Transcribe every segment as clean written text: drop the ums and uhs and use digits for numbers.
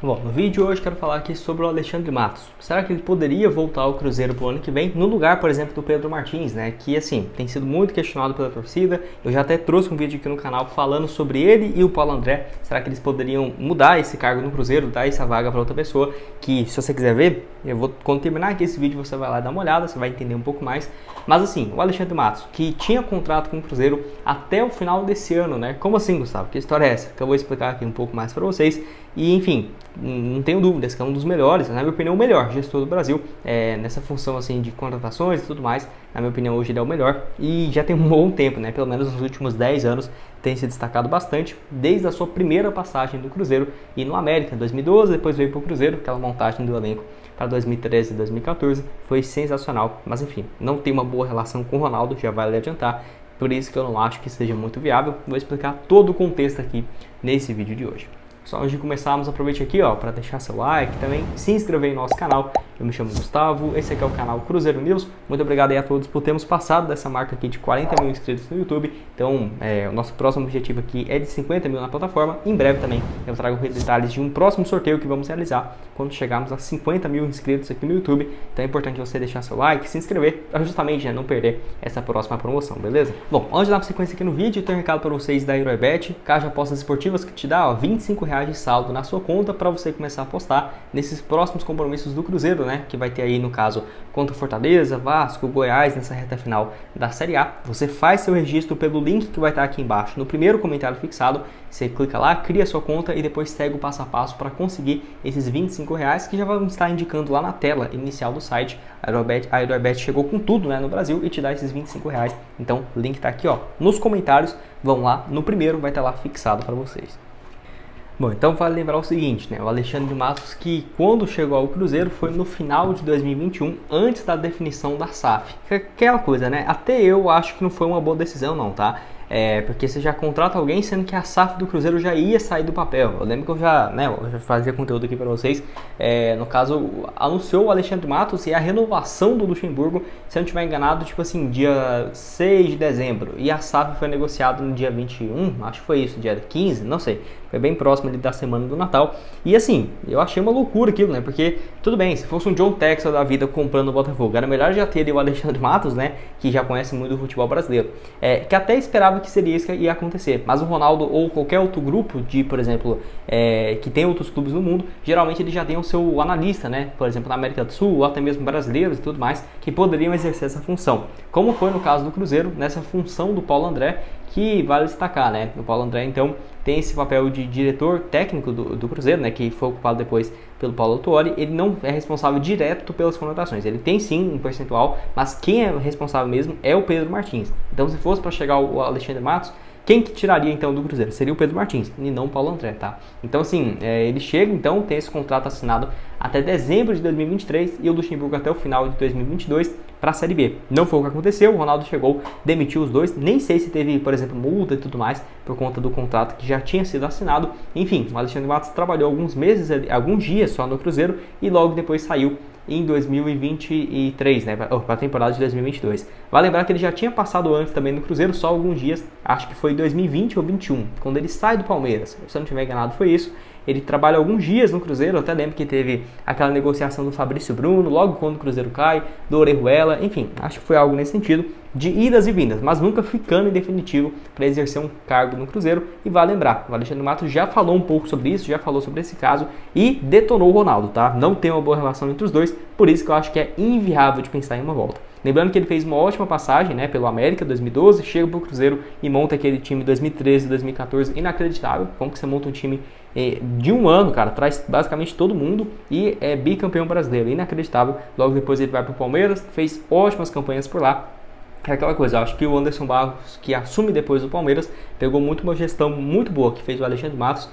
Bom, no vídeo de hoje quero falar aqui sobre o Alexandre Matos. Será que ele poderia voltar ao Cruzeiro pro ano que vem, no lugar, por exemplo, do Pedro Martins, né? Que, assim, tem sido muito questionado pela torcida. Eu já até trouxe um vídeo aqui no canal falando sobre ele e o Paulo André. Será que eles poderiam mudar esse cargo no Cruzeiro, dar essa vaga para outra pessoa? Que, se você quiser ver, quando terminar aqui esse vídeo, você vai lá dar uma olhada, você vai entender um pouco mais. Mas, assim, o Alexandre Matos, que tinha contrato com o Cruzeiro até o final desse ano, né? Como assim, Gustavo? Que história é essa? Que eu vou explicar aqui um pouco mais para vocês. E, enfim, não tenho dúvidas que é um dos melhores, na minha opinião, o melhor gestor do Brasil, nessa função assim de contratações e tudo mais. Na minha opinião, hoje ele é o melhor e já tem um bom tempo, né? Pelo menos nos últimos 10 anos tem se destacado bastante, desde a sua primeira passagem do Cruzeiro e no América, em 2012, depois veio para o Cruzeiro, aquela montagem do elenco para 2013 e 2014 foi sensacional, mas enfim, não tem uma boa relação com o Ronaldo, já vale adiantar, por isso que eu não acho que seja muito viável. Vou explicar todo o contexto aqui nesse vídeo de hoje. Só antes de começarmos, aproveite aqui para deixar seu like e também se inscrever em nosso canal. Eu me chamo Gustavo, esse aqui é o canal Cruzeiro News. Muito obrigado aí a todos por termos passado dessa marca aqui de 40 mil inscritos no YouTube. Então, o nosso próximo objetivo aqui é de 50 mil na plataforma. Em breve também eu trago detalhes de um próximo sorteio que vamos realizar quando chegarmos a 50 mil inscritos aqui no YouTube. Então é importante você deixar seu like, se inscrever, para justamente não perder essa próxima promoção, beleza? Bom, antes de dar uma sequência aqui no vídeo, eu tenho um recado para vocês da Heroibet, caixa de apostas esportivas que te dá R$25 de saldo na sua conta para você começar a apostar nesses próximos compromissos do Cruzeiro, né? Que vai ter aí, no caso, contra Fortaleza, Vasco, Goiás, nessa reta final da Série A. Você faz seu registro pelo link que vai estar aqui embaixo, no primeiro comentário fixado. Você clica lá, cria sua conta e depois segue o passo a passo para conseguir esses R$25 que já vão estar indicando lá na tela inicial do site. A Heroibet chegou com tudo, né, no Brasil e te dá esses R$25. Então, o link está aqui, nos comentários. Vão lá, no primeiro vai estar lá fixado para vocês. Bom, então vale lembrar o seguinte, né? O Alexandre Matos, que quando chegou ao Cruzeiro foi no final de 2021, antes da definição da SAF. Aquela coisa, né? Até eu acho que não foi uma boa decisão não, tá? Porque você já contrata alguém sendo que a SAF do Cruzeiro já ia sair do papel. Eu lembro que eu já fazia conteúdo aqui para vocês. No caso, anunciou o Alexandre Matos e a renovação do Luxemburgo, se eu não estiver enganado, tipo assim, dia 6 de dezembro. E a SAF foi negociada no dia 21, acho que foi isso, dia 15, não sei. Foi bem próximo ali da semana do Natal. E assim, eu achei uma loucura aquilo, né? Porque, tudo bem, se fosse um John Texel da vida comprando o Botafogo, era melhor já ter ali o Alexandre Matos, né? Que já conhece muito do futebol brasileiro. Que até esperava que seria isso que ia acontecer. Mas o Ronaldo ou qualquer outro grupo de, por exemplo, que tem outros clubes no mundo, geralmente eles já têm o seu analista, né? Por exemplo, na América do Sul, ou até mesmo brasileiros e tudo mais, que poderiam exercer essa função. Como foi no caso do Cruzeiro, nessa função do Paulo André, que vale destacar, né? O Paulo André, então, tem esse papel de diretor técnico do Cruzeiro, né? Que foi ocupado depois pelo Paulo Autuori. Ele não é responsável direto pelas contratações. Ele tem sim um percentual, mas quem é responsável mesmo é o Pedro Martins. Então, se fosse para chegar o Alexandre Matos, quem que tiraria então do Cruzeiro? Seria o Pedro Martins e não o Paulo André, tá? Então assim, ele chega então, tem esse contrato assinado até dezembro de 2023 e o Luxemburgo até o final de 2022 para a Série B. Não foi o que aconteceu, o Ronaldo chegou, demitiu os dois, nem sei se teve, por exemplo, multa e tudo mais por conta do contrato que já tinha sido assinado. Enfim, o Alexandre Matos trabalhou alguns meses, alguns dias só no Cruzeiro e logo depois saiu em 2023, né, para a temporada de 2022. Vale lembrar que ele já tinha passado antes também no Cruzeiro, só alguns dias, acho que foi em 2020 ou 2021, quando ele sai do Palmeiras. Se eu não estiver enganado, foi isso. Ele trabalha alguns dias no Cruzeiro, eu até lembro que teve aquela negociação do Fabrício Bruno, logo quando o Cruzeiro cai, do Orejuela, enfim, acho que foi algo nesse sentido, de idas e vindas, mas nunca ficando em definitivo para exercer um cargo no Cruzeiro. E vale lembrar, o Alexandre Matos já falou um pouco sobre isso, já falou sobre esse caso e detonou o Ronaldo, tá? Não tem uma boa relação entre os dois, por isso que eu acho que é inviável de pensar em uma volta. Lembrando que ele fez uma ótima passagem, né, pelo América 2012, chega para o Cruzeiro e monta aquele time 2013, 2014, inacreditável. Como que você monta um time de um ano, cara, traz basicamente todo mundo e é bicampeão brasileiro, inacreditável. Logo depois ele vai para o Palmeiras, fez ótimas campanhas por lá. É aquela coisa, eu acho que o Anderson Barros, que assume depois do Palmeiras, pegou uma gestão muito boa que fez o Alexandre Matos.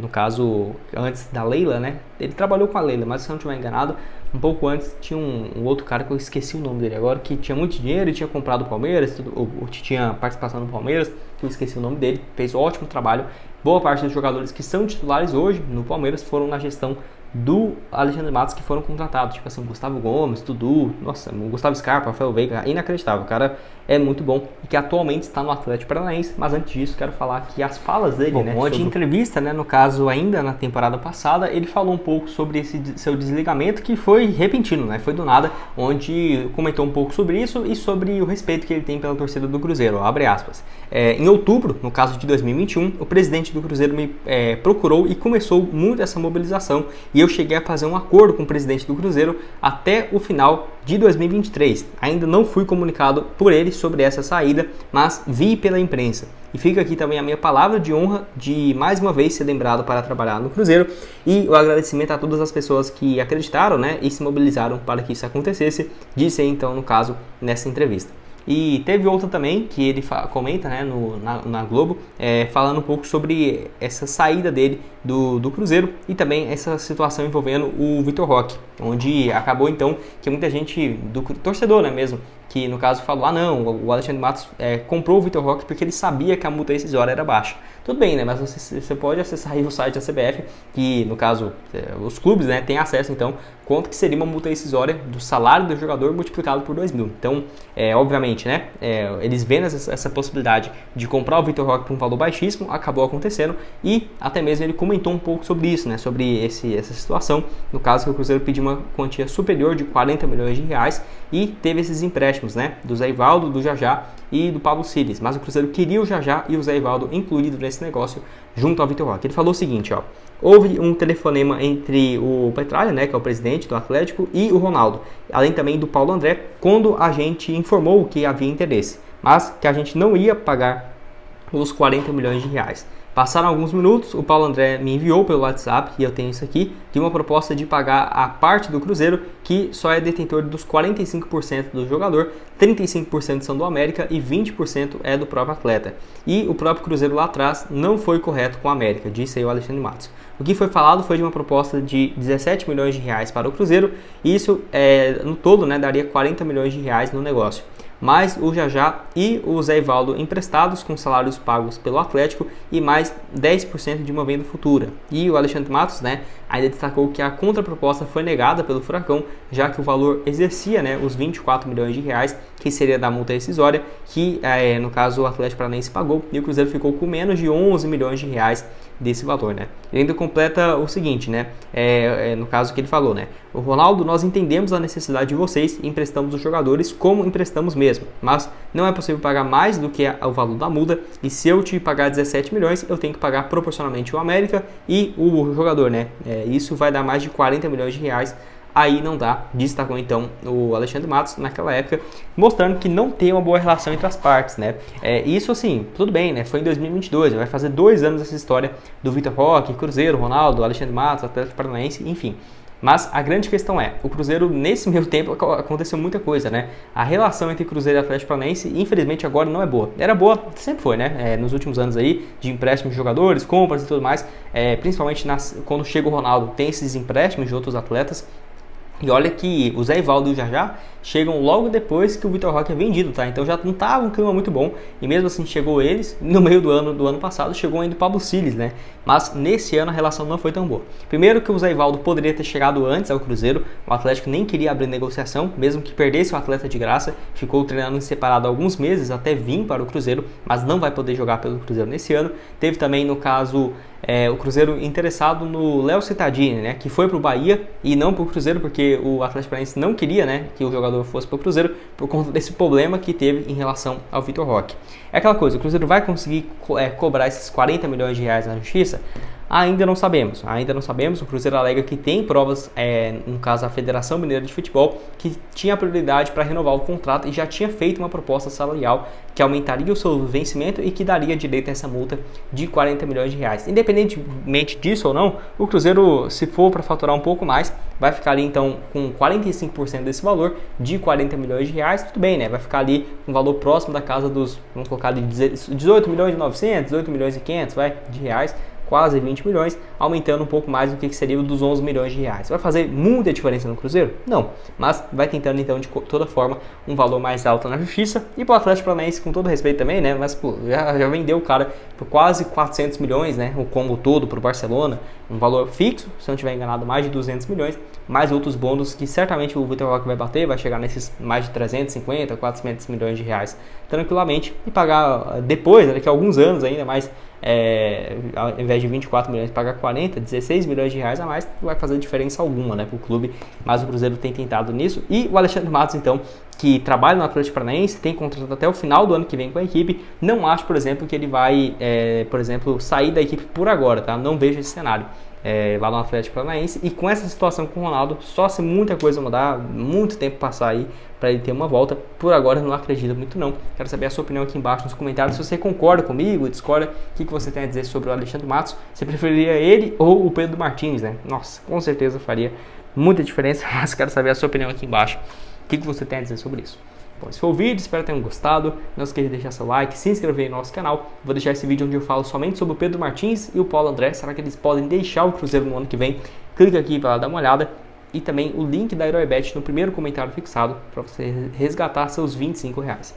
No caso, antes da Leila, né? Ele trabalhou com a Leila, mas se eu não estiver enganado, um pouco antes tinha um outro cara que eu esqueci o nome dele agora, que tinha muito dinheiro e tinha comprado o Palmeiras, ou tinha participação no Palmeiras, que eu esqueci o nome dele, fez um ótimo trabalho. Boa parte dos jogadores que são titulares hoje no Palmeiras foram na gestão do Alexandre Matos que foram contratados, tipo assim, Gustavo Gomes, Dudu, nossa, Gustavo Scarpa, Rafael Veiga, inacreditável, o cara é muito bom e que atualmente está no Atlético Paranaense, mas antes disso quero falar que as falas dele, né, sobre entrevista, né, no caso ainda na temporada passada, ele falou um pouco sobre esse seu desligamento que foi repentino, né, foi do nada, onde comentou um pouco sobre isso e sobre o respeito que ele tem pela torcida do Cruzeiro, abre aspas. Em outubro, no caso de 2021, o presidente do Cruzeiro me procurou e começou muito essa mobilização e eu cheguei a fazer um acordo com o presidente do Cruzeiro até o final de 2023. Ainda não fui comunicado por ele sobre essa saída, mas vi pela imprensa. E fica aqui também a minha palavra de honra de mais uma vez ser lembrado para trabalhar no Cruzeiro e o agradecimento a todas as pessoas que acreditaram, né, e se mobilizaram para que isso acontecesse, disse aí, então, no caso, nessa entrevista. E teve outra também que ele comenta, né, na Globo, falando um pouco sobre essa saída dele do Cruzeiro e também essa situação envolvendo o Vitor Roque, onde acabou então que muita gente, do torcedor, né, mesmo, que no caso falou, não, o Alexandre Matos comprou o Vitor Roque porque ele sabia que a multa rescisória era baixa. Tudo bem, né, mas você pode acessar aí o site da CBF, que no caso os clubes, né, têm acesso então quanto que seria uma multa rescisória do salário do jogador multiplicado por 2.000. Então, obviamente, né, eles vendo essa possibilidade de comprar o Vitor Roque por um valor baixíssimo, acabou acontecendo e até mesmo ele comentou um pouco sobre isso, né, sobre essa situação, no caso que o Cruzeiro pediu uma quantia superior de 40 milhões de reais e teve esses empréstimos, né, do Zé Ivaldo, do Jajá e do Pablo Siles, mas o Cruzeiro queria o Jajá e o Zé Ivaldo incluídos nesse negócio junto ao Vitor Roque. Ele falou o seguinte, ó: houve um telefonema entre o Petralha, né, que é o presidente do Atlético, e o Ronaldo, além também do Paulo André, quando a gente informou que havia interesse, mas que a gente não ia pagar os 40 milhões de reais. Passaram alguns minutos, o Paulo André me enviou pelo WhatsApp, e eu tenho isso aqui, de uma proposta de pagar a parte do Cruzeiro, que só é detentor dos 45% do jogador, 35% são do América e 20% é do próprio atleta. E o próprio Cruzeiro lá atrás não foi correto com o América, disse aí o Alexandre Matos. O que foi falado foi de uma proposta de 17 milhões de reais para o Cruzeiro, e isso no todo, né, daria 40 milhões de reais no negócio. Mais o Jajá e o Zé Ivaldo emprestados com salários pagos pelo Atlético e mais 10% de uma venda futura. E o Alexandre Matos, né, ainda destacou que a contraproposta foi negada pelo Furacão, já que o valor exercia, né, os 24 milhões de reais, que seria da multa rescisória, que no caso o Atlético Paranaense pagou, e o Cruzeiro ficou com menos de 11 milhões de reais desse valor, né. Ele ainda completa o seguinte, né, no caso que ele falou, né: o Ronaldo, nós entendemos a necessidade de vocês e emprestamos os jogadores como emprestamos mesmo, mas não é possível pagar mais do que o valor da multa, e se eu te pagar 17 milhões, eu tenho que pagar proporcionalmente o América e o jogador, né, isso vai dar mais de 40 milhões de reais, aí não dá, destacou então o Alexandre Matos naquela época, mostrando que não tem uma boa relação entre as partes, né. Isso assim, tudo bem, né, foi em 2022, vai fazer 2 anos essa história do Vitor Roque, Cruzeiro, Ronaldo, Alexandre Matos, Atlético Paranaense, enfim. Mas a grande questão o Cruzeiro, nesse meio tempo, aconteceu muita coisa, né? A relação entre Cruzeiro e Atlético Paranaense, infelizmente, agora não é boa. Era boa, sempre foi, né? Nos últimos anos aí, de empréstimos de jogadores, compras e tudo mais, principalmente quando chega o Ronaldo, tem esses empréstimos de outros atletas. E olha que o Zé Ivaldo e o Jajá chegam logo depois que o Vitor Roque é vendido, tá? Então já não estava um clima muito bom. E mesmo assim chegou eles, no meio do ano passado, chegou ainda o Pablo Siles, né? Mas nesse ano a relação não foi tão boa. Primeiro que o Zé Ivaldo poderia ter chegado antes ao Cruzeiro. O Atlético nem queria abrir negociação, mesmo que perdesse o atleta de graça. Ficou treinando em separado alguns meses até vir para o Cruzeiro, mas não vai poder jogar pelo Cruzeiro nesse ano. Teve também, no caso, o Cruzeiro interessado no Léo Cittadini, né? Que foi para o Bahia e não para o Cruzeiro, porque o Atlético Paranaense não queria, né, que o jogador fosse para o Cruzeiro por conta desse problema que teve em relação ao Vitor Roque. É aquela coisa, o Cruzeiro vai conseguir cobrar esses 40 milhões de reais na justiça? Ainda não sabemos, o Cruzeiro alega que tem provas, no caso a Federação Mineira de Futebol, que tinha prioridade para renovar o contrato e já tinha feito uma proposta salarial que aumentaria o seu vencimento e que daria direito a essa multa de 40 milhões de reais. Independentemente disso ou não, o Cruzeiro, se for para faturar um pouco mais, vai ficar ali então com 45% desse valor de 40 milhões de reais, tudo bem, né? Vai ficar ali com um valor próximo da casa dos, vamos colocar ali 18 milhões e 900, 18 milhões e 500, de reais, quase 20 milhões, aumentando um pouco mais do que seria o dos 11 milhões de reais. Vai fazer muita diferença no Cruzeiro? Não, mas vai tentando então de toda forma um valor mais alto na justiça. E para o Atlético Paranaense, com todo respeito também, né, mas já vendeu o cara por quase 400 milhões, né, o combo todo para o Barcelona, um valor fixo, se não estiver enganado, mais de 200 milhões, mais outros bônus que certamente o Vitor Roque vai bater, vai chegar nesses mais de 350, 400 milhões de reais tranquilamente e pagar depois, daqui a alguns anos ainda mais, ao invés de 24 milhões, pagar 40, 16 milhões de reais a mais, não vai fazer diferença alguma, né, para o clube, mas o Cruzeiro tem tentado nisso. E o Alexandre Matos, então, que trabalha no Atlético Paranaense, tem contrato até o final do ano que vem com a equipe, não acho, por exemplo, que ele vai, por exemplo, sair da equipe por agora, tá? Não vejo esse cenário lá no Atlético Paranaense, e com essa situação com o Ronaldo, só se muita coisa mudar, muito tempo passar aí para ele ter uma volta. Por agora não acredito muito não. Quero saber a sua opinião aqui embaixo nos comentários, se você concorda comigo, discorda, o que você tem a dizer sobre o Alexandre Matos, você preferiria ele ou o Pedro Martins, né? Nossa, com certeza faria muita diferença, mas quero saber a sua opinião aqui embaixo, o que você tem a dizer sobre isso. Bom, esse foi o vídeo, espero que tenham gostado. Não esqueça de deixar seu like, se inscrever no nosso canal. Vou deixar esse vídeo onde eu falo somente sobre o Pedro Martins e o Paulo André. Será que eles podem deixar o Cruzeiro no ano que vem? Clica aqui para dar uma olhada. E também o link da HeróiBet no primeiro comentário fixado para você resgatar seus R$25.